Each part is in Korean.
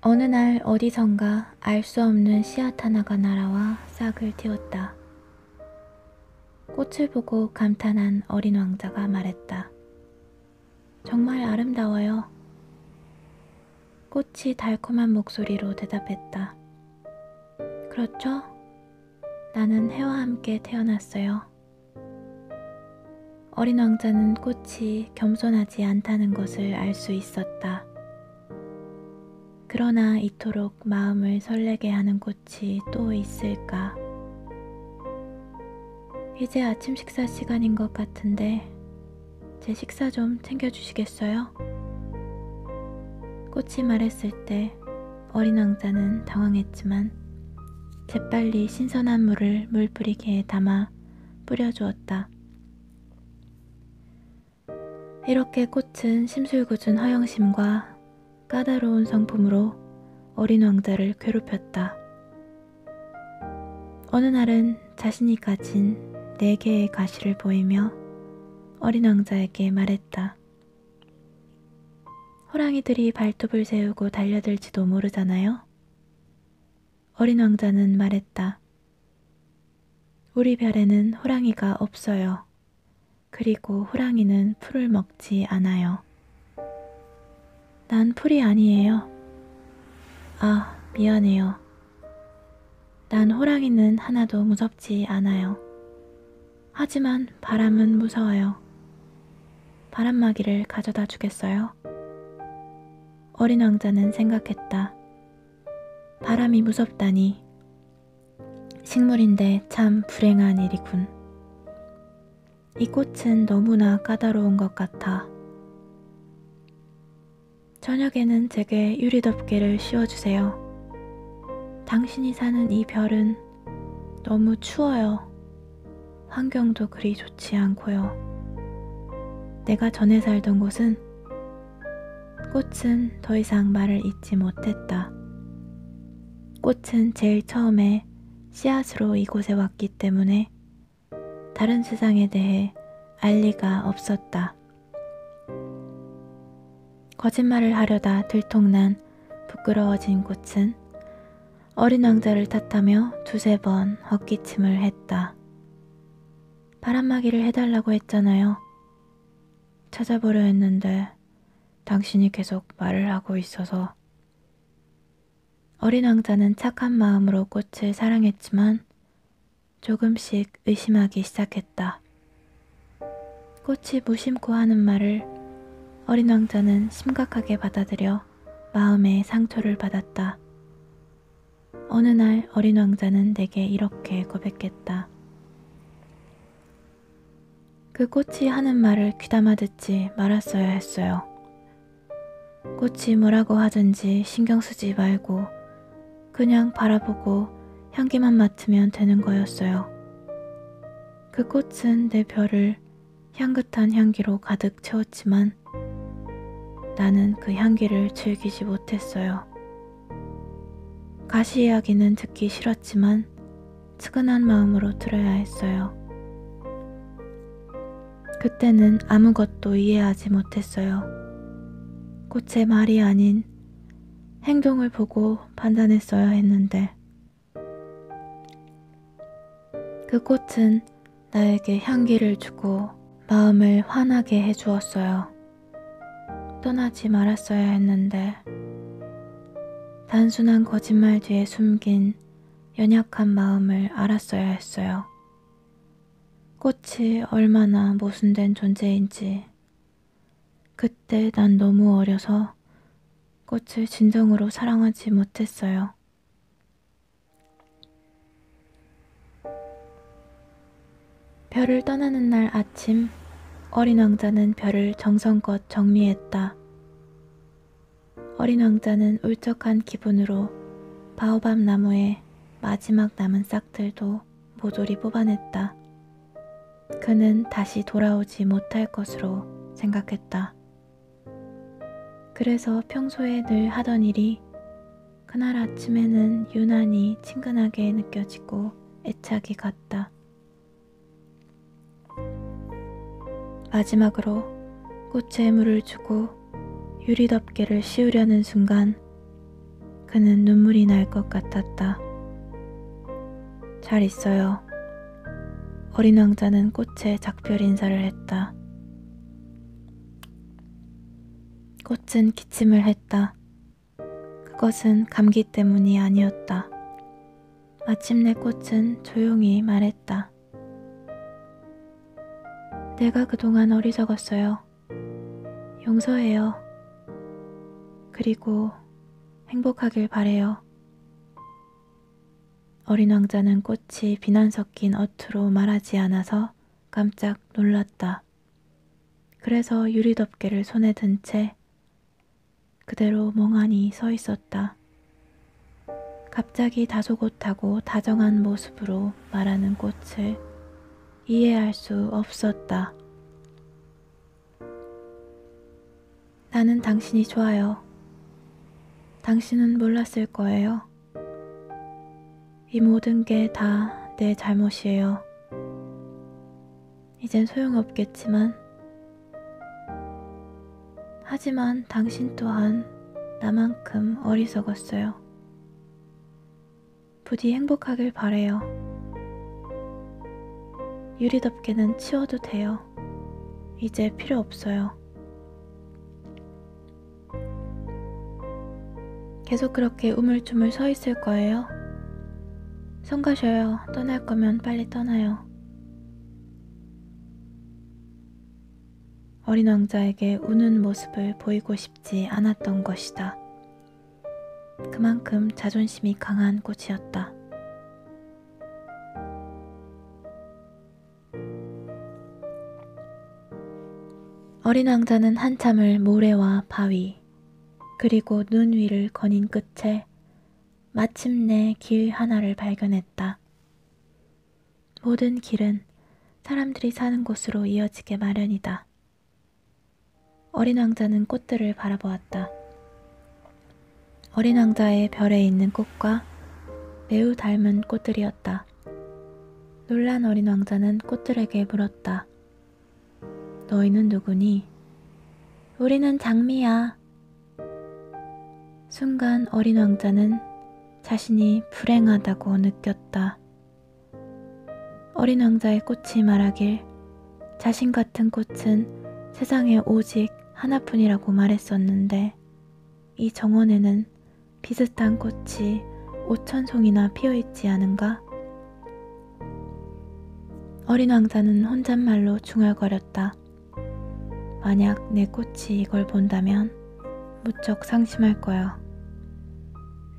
어느 날 어디선가 알 수 없는 씨앗 하나가 날아와 싹을 틔웠다. 꽃을 보고 감탄한 어린 왕자가 말했다. 정말 아름다워요. 꽃이 달콤한 목소리로 대답했다. 그렇죠? 나는 해와 함께 태어났어요. 어린 왕자는 꽃이 겸손하지 않다는 것을 알 수 있었다. 그러나 이토록 마음을 설레게 하는 꽃이 또 있을까? 이제 아침 식사 시간인 것 같은데 제 식사 좀 챙겨주시겠어요? 꽃이 말했을 때 어린 왕자는 당황했지만 재빨리 신선한 물을 물뿌리개에 담아 뿌려주었다. 이렇게 꽃은 심술궂은 허영심과 까다로운 성품으로 어린 왕자를 괴롭혔다. 어느 날은 자신이 가진 4개의 가시를 보이며 어린 왕자에게 말했다. 호랑이들이 발톱을 세우고 달려들지도 모르잖아요. 어린 왕자는 말했다. 우리 별에는 호랑이가 없어요. 그리고 호랑이는 풀을 먹지 않아요. 난 풀이 아니에요. 아, 미안해요. 난 호랑이는 하나도 무섭지 않아요. 하지만 바람은 무서워요. 바람막이를 가져다 주겠어요? 어린 왕자는 생각했다. 바람이 무섭다니. 식물인데 참 불행한 일이군. 이 꽃은 너무나 까다로운 것 같아. 저녁에는 제게 유리덮개를 씌워주세요. 당신이 사는 이 별은 너무 추워요. 환경도 그리 좋지 않고요. 내가 전에 살던 곳은 꽃은 더 이상 말을 잇지 못했다. 꽃은 제일 처음에 씨앗으로 이곳에 왔기 때문에 다른 세상에 대해 알 리가 없었다. 거짓말을 하려다 들통난 부끄러워진 꽃은 어린 왕자를 탓하며 2~3번 헛기침을 했다. 바람막이를 해달라고 했잖아요. 찾아보려 했는데 당신이 계속 말을 하고 있어서. 어린 왕자는 착한 마음으로 꽃을 사랑했지만 조금씩 의심하기 시작했다. 꽃이 무심코 하는 말을 어린 왕자는 심각하게 받아들여 마음에 상처를 받았다. 어느 날 어린 왕자는 내게 이렇게 고백했다. 그 꽃이 하는 말을 귀담아 듣지 말았어야 했어요. 꽃이 뭐라고 하든지 신경 쓰지 말고 그냥 바라보고 향기만 맡으면 되는 거였어요. 그 꽃은 내 별을 향긋한 향기로 가득 채웠지만 나는 그 향기를 즐기지 못했어요. 가시 이야기는 듣기 싫었지만 측은한 마음으로 들어야 했어요. 그때는 아무것도 이해하지 못했어요. 꽃의 말이 아닌 행동을 보고 판단했어야 했는데 그 꽃은 나에게 향기를 주고 마음을 환하게 해주었어요. 떠나지 말았어야 했는데 단순한 거짓말 뒤에 숨긴 연약한 마음을 알았어야 했어요. 꽃이 얼마나 모순된 존재인지 그때 난 너무 어려서 꽃을 진정으로 사랑하지 못했어요. 별을 떠나는 날 아침 어린 왕자는 별을 정성껏 정리했다. 어린 왕자는 울적한 기분으로 바오밥 나무의 마지막 남은 싹들도 모조리 뽑아냈다. 그는 다시 돌아오지 못할 것으로 생각했다. 그래서 평소에 늘 하던 일이 그날 아침에는 유난히 친근하게 느껴지고 애착이 갔다. 마지막으로 꽃에 물을 주고 유리덮개를 씌우려는 순간 그는 눈물이 날 것 같았다. 잘 있어요. 어린 왕자는 꽃에 작별 인사를 했다. 꽃은 기침을 했다. 그것은 감기 때문이 아니었다. 마침내 꽃은 조용히 말했다. 내가 그동안 어리석었어요. 용서해요. 그리고 행복하길 바래요. 어린 왕자는 꽃이 비난 섞인 어투로 말하지 않아서 깜짝 놀랐다. 그래서 유리덮개를 손에 든 채 그대로 멍하니 서 있었다. 갑자기 다소곳하고 다정한 모습으로 말하는 꽃을 이해할 수 없었다. 나는 당신이 좋아요. 당신은 몰랐을 거예요. 이 모든 게 다 내 잘못이에요. 이젠 소용없겠지만, 하지만 당신 또한 나만큼 어리석었어요. 부디 행복하길 바래요. 유리덮개는 치워도 돼요. 이제 필요 없어요. 계속 그렇게 우물쭈물 서 있을 거예요? 손 가셔요. 떠날 거면 빨리 떠나요. 어린 왕자에게 우는 모습을 보이고 싶지 않았던 것이다. 그만큼 자존심이 강한 꽃이었다. 어린 왕자는 한참을 모래와 바위, 그리고 눈 위를 거닌 끝에 마침내 길 하나를 발견했다. 모든 길은 사람들이 사는 곳으로 이어지게 마련이다. 어린 왕자는 꽃들을 바라보았다. 어린 왕자의 별에 있는 꽃과 매우 닮은 꽃들이었다. 놀란 어린 왕자는 꽃들에게 물었다. 너희는 누구니? 우리는 장미야. 순간 어린 왕자는 자신이 불행하다고 느꼈다. 어린 왕자의 꽃이 말하길 자신 같은 꽃은 세상에 오직 하나뿐이라고 말했었는데 이 정원에는 비슷한 꽃이 5,000송이나 피어있지 않은가? 어린 왕자는 혼잣말로 중얼거렸다. 만약 내 꽃이 이걸 본다면 무척 상심할 거야.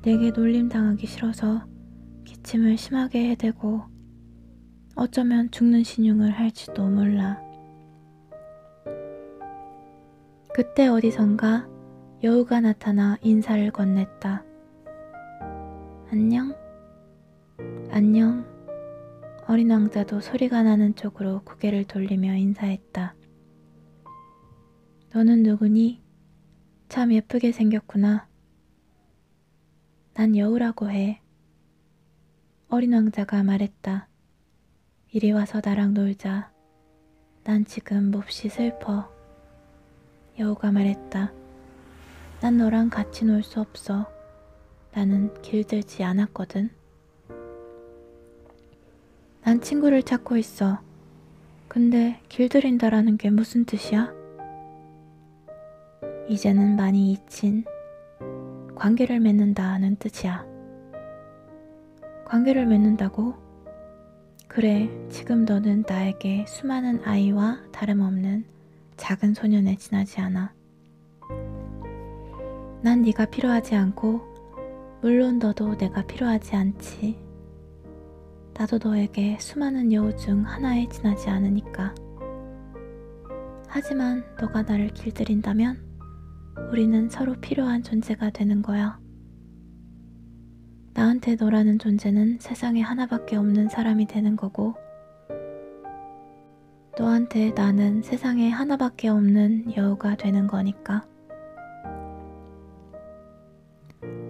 내게 놀림당하기 싫어서 기침을 심하게 해대고 어쩌면 죽는 신용을 할지도 몰라. 그때 어디선가 여우가 나타나 인사를 건넸다. 안녕? 안녕. 어린 왕자도 소리가 나는 쪽으로 고개를 돌리며 인사했다. 너는 누구니? 참 예쁘게 생겼구나. 난 여우라고 해. 어린 왕자가 말했다. 이리 와서 나랑 놀자. 난 지금 몹시 슬퍼. 여우가 말했다. 난 너랑 같이 놀 수 없어. 나는 길들지 않았거든. 난 친구를 찾고 있어. 근데 길들인다라는 게 무슨 뜻이야? 이제는 많이 잊힌 관계를 맺는다는 뜻이야. 관계를 맺는다고? 그래, 지금 너는 나에게 수많은 아이와 다름없는 작은 소년에 지나지 않아. 난 네가 필요하지 않고 물론 너도 내가 필요하지 않지. 나도 너에게 수많은 여우 중 하나에 지나지 않으니까. 하지만 너가 나를 길들인다면 우리는 서로 필요한 존재가 되는 거야. 나한테 너라는 존재는 세상에 하나밖에 없는 사람이 되는 거고 너한테 나는 세상에 하나밖에 없는 여우가 되는 거니까.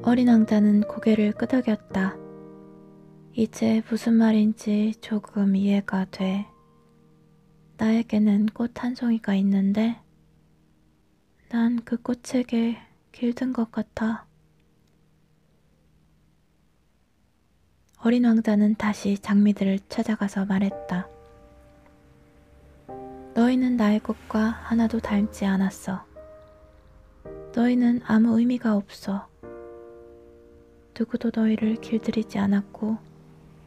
어린 왕자는 고개를 끄덕였다. 이제 무슨 말인지 조금 이해가 돼. 나에게는 꽃 한 송이가 있는데 난 그 꽃에게 길든 것 같아. 어린 왕자는 다시 장미들을 찾아가서 말했다. 너희는 나의 꽃과 하나도 닮지 않았어. 너희는 아무 의미가 없어. 누구도 너희를 길들이지 않았고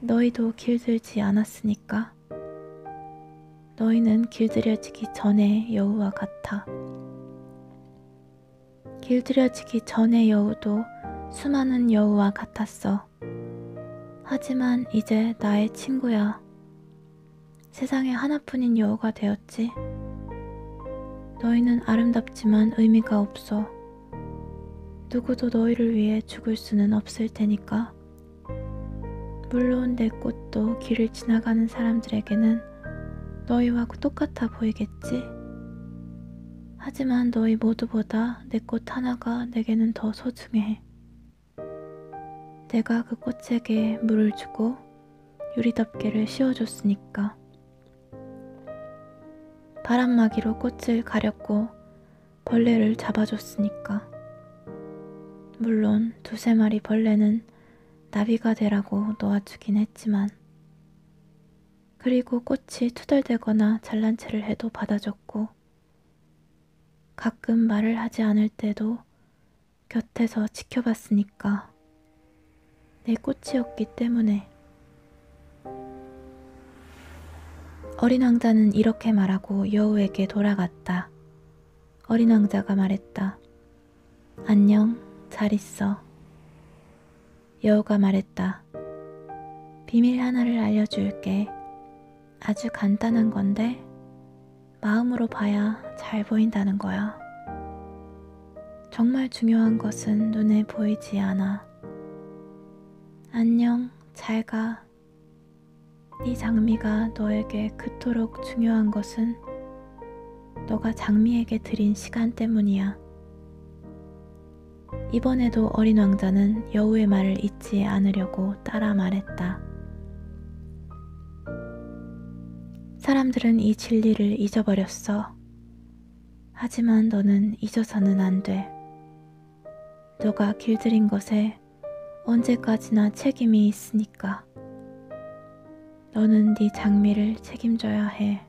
너희도 길들지 않았으니까. 너희는 길들여지기 전의 여우와 같아. 길들여지기 전의 여우도 수많은 여우와 같았어. 하지만 이제 나의 친구야. 세상에 하나뿐인 여우가 되었지. 너희는 아름답지만 의미가 없어. 누구도 너희를 위해 죽을 수는 없을 테니까. 물론 내 꽃도 길을 지나가는 사람들에게는 너희와 똑같아 보이겠지. 하지만 너희 모두보다 내 꽃 하나가 내게는 더 소중해. 내가 그 꽃에게 물을 주고 유리덮개를 씌워줬으니까. 바람막이로 꽃을 가렸고 벌레를 잡아줬으니까. 물론 두세 마리 벌레는 나비가 되라고 놓아주긴 했지만, 그리고 꽃이 투덜대거나 잘난 체를 해도 받아줬고, 가끔 말을 하지 않을 때도 곁에서 지켜봤으니까. 내 꽃이었기 때문에. 어린 왕자는 이렇게 말하고 여우에게 돌아갔다. 어린 왕자가 말했다. 안녕, 잘 있어. 여우가 말했다. 비밀 하나를 알려줄게. 아주 간단한 건데 마음으로 봐야 잘 보인다는 거야. 정말 중요한 것은 눈에 보이지 않아. 안녕, 잘 가. 네 장미가 너에게 그토록 중요한 것은 너가 장미에게 드린 시간 때문이야. 이번에도 어린 왕자는 여우의 말을 잊지 않으려고 따라 말했다. 사람들은 이 진리를 잊어버렸어. 하지만 너는 잊어서는 안 돼. 너가 길들인 것에 언제까지나 책임이 있으니까. 너는 네 장미를 책임져야 해.